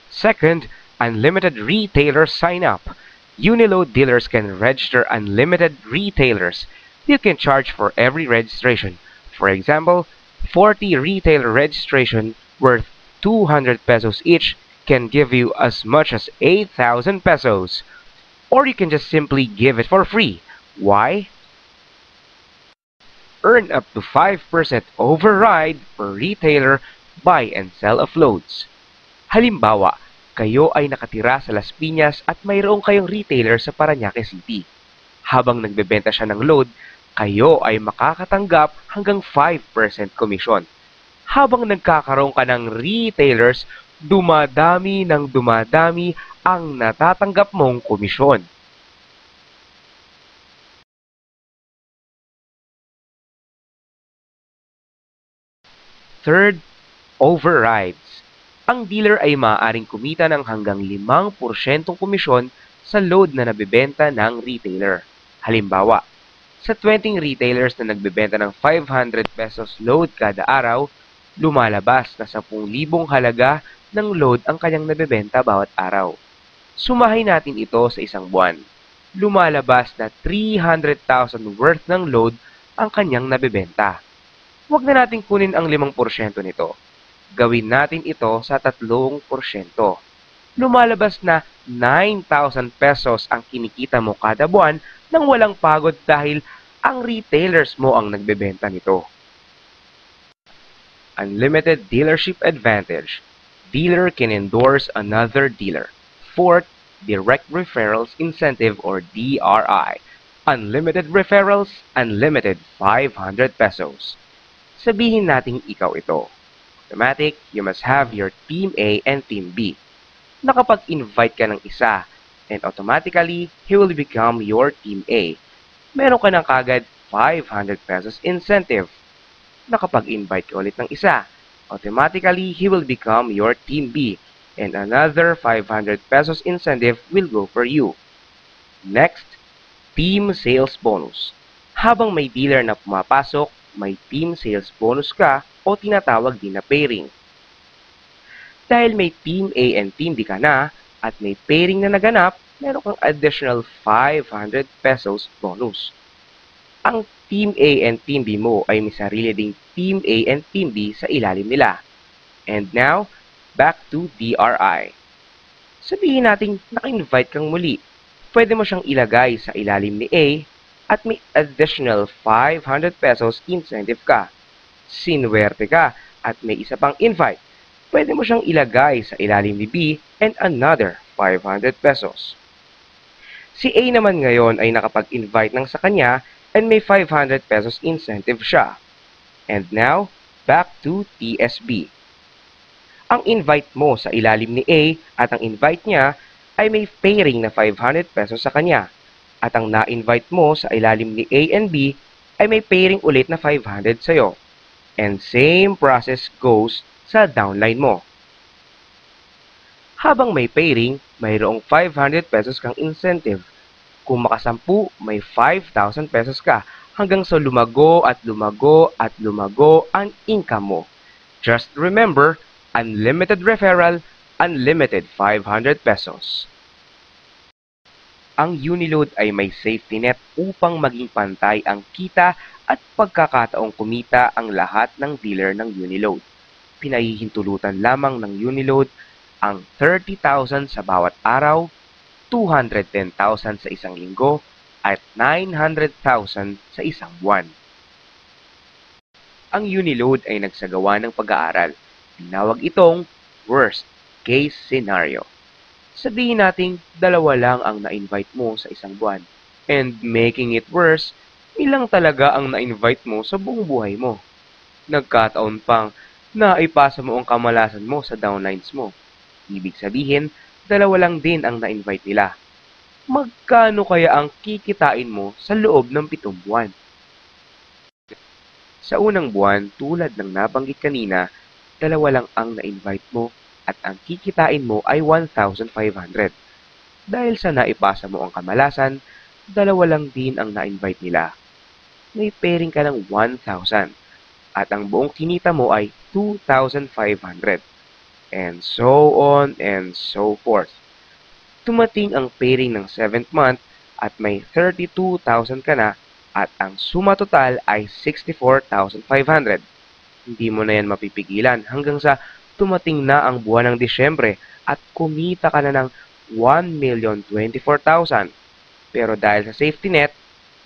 Second, unlimited retailer sign-up. Uniload dealers can register unlimited retailers. You can charge for every registration. For example, 40 retailer registration worth 200 pesos each can give you as much as 8,000 pesos. Or you can just simply give it for free. Why? Earn up to 5% override per retailer buy and sell of loads. Halimbawa, kayo ay nakatira sa Las Piñas at mayroong kayong retailer sa Parañaque City. Habang nagbebenta siya ng load, kayo ay makakatanggap hanggang 5% komisyon. Habang nagkakaroon ka ng retailers, dumadami ng dumadami ang natatanggap mong komisyon. Third, overrides. Ang dealer ay maaaring kumita ng hanggang 5% komisyon sa load na nabebenta ng retailer. Halimbawa, sa 20 retailers na nagbebenta ng 500 pesos load kada araw, lumalabas na 10,000 halaga ng load ang kanyang nabebenta bawat araw. Sumahin natin ito sa isang buwan. Lumalabas na 300,000 worth ng load ang kanyang nabebenta. Huwag na natin kunin ang 5% nito. Gawin natin ito sa 3%. Lumalabas na 9,000 pesos ang kinikita mo kada buwan nang walang pagod dahil ang retailers mo ang nagbebenta nito. Unlimited dealership advantage. Dealer can endorse another dealer. Fourth, direct referrals incentive or DRI. Unlimited referrals, unlimited 500 pesos. Sabihin nating ikaw ito. Automatic, you must have your Team A and Team B. Nakapag-invite ka ng isa, and automatically, he will become your Team A. Meron ka ng kagad 500 pesos incentive. Nakapag-invite ka ulit ng isa, automatically, he will become your Team B, and another 500 pesos incentive will go for you. Next, Team Sales Bonus. Habang may dealer na pumapasok, may team sales bonus ka o tinatawag din na pairing. Dahil may Team A and Team B ka na at may pairing na naganap, meron kang additional 500 pesos bonus. Ang Team A and Team B mo ay may sarili ding Team A and Team B sa ilalim nila. And now, back to DRI. Sabihin natin naka-invite kang muli. Pwede mo siyang ilagay sa ilalim ni A at may additional 500 pesos incentive ka. Sinwerte ka at may isa pang invite. Pwede mo siyang ilagay sa ilalim ni B and another 500 pesos. Si A naman ngayon ay nakapag-invite ng sa kanya and may 500 pesos incentive siya. And now, back to TSB. Ang invite mo sa ilalim ni A at ang invite niya ay may pairing na 500 pesos sa kanya. At ang na-invite mo sa ilalim ni A and B ay may pairing ulit na 500 sa'yo. And same process goes sa downline mo. Habang may pairing, mayroong 500 pesos kang incentive. Kung makasampu, may 5,000 pesos ka hanggang sa lumago at lumago at lumago ang income mo. Just remember, unlimited referral, unlimited 500 pesos. Ang Uniload ay may safety net upang maging pantay ang kita at pagkakataong kumita ang lahat ng dealer ng Uniload. Pinahihintulutan lamang ng Uniload ang 30,000 sa bawat araw, 210,000 sa isang linggo, at 900,000 sa isang buwan. Ang Uniload ay nagsagawa ng pag-aaral. Tinawag itong worst case scenario. Sabihin nating 2 lang ang na-invite mo sa isang buwan. And making it worse, ilang talaga ang na-invite mo sa buong buhay mo. Nagkataon pang naipasa mo ang kamalasan mo sa downlines mo. Ibig sabihin, 2 lang din ang na-invite nila. Magkano kaya ang kikitain mo sa loob ng 7 buwan? Sa unang buwan, tulad ng nabanggit kanina, 2 lang ang na-invite mo at ang kikitain mo ay 1,500. Dahil sa naipasa mo ang kamalasan, 2 lang din ang na-invite nila. May pairing ka ng 1,000 at ang buong kinita mo ay 2,500. and so on and so forth. Tumating ang pairing ng 7th month at may 32,000 ka na at ang suma total ay 64,500. Hindi mo na yan mapipigilan hanggang sa tumating na ang buwan ng Disyembre at kumita ka na ng 1,024,000. Pero dahil sa safety net,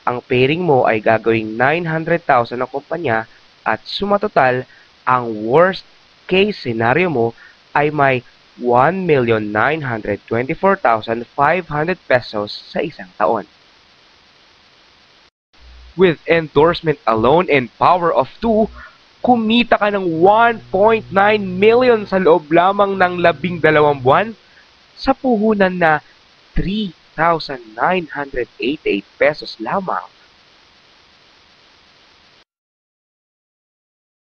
ang pairing mo ay gagawing 900,000 ng kumpanya at suma total, ang worst case scenario mo ay may 1,924,500 pesos sa isang taon. With endorsement alone and power of 2, kumita ka ng 1.9 million sa loob lamang ng 12 buwan sa puhunan na 3,988 pesos lamang.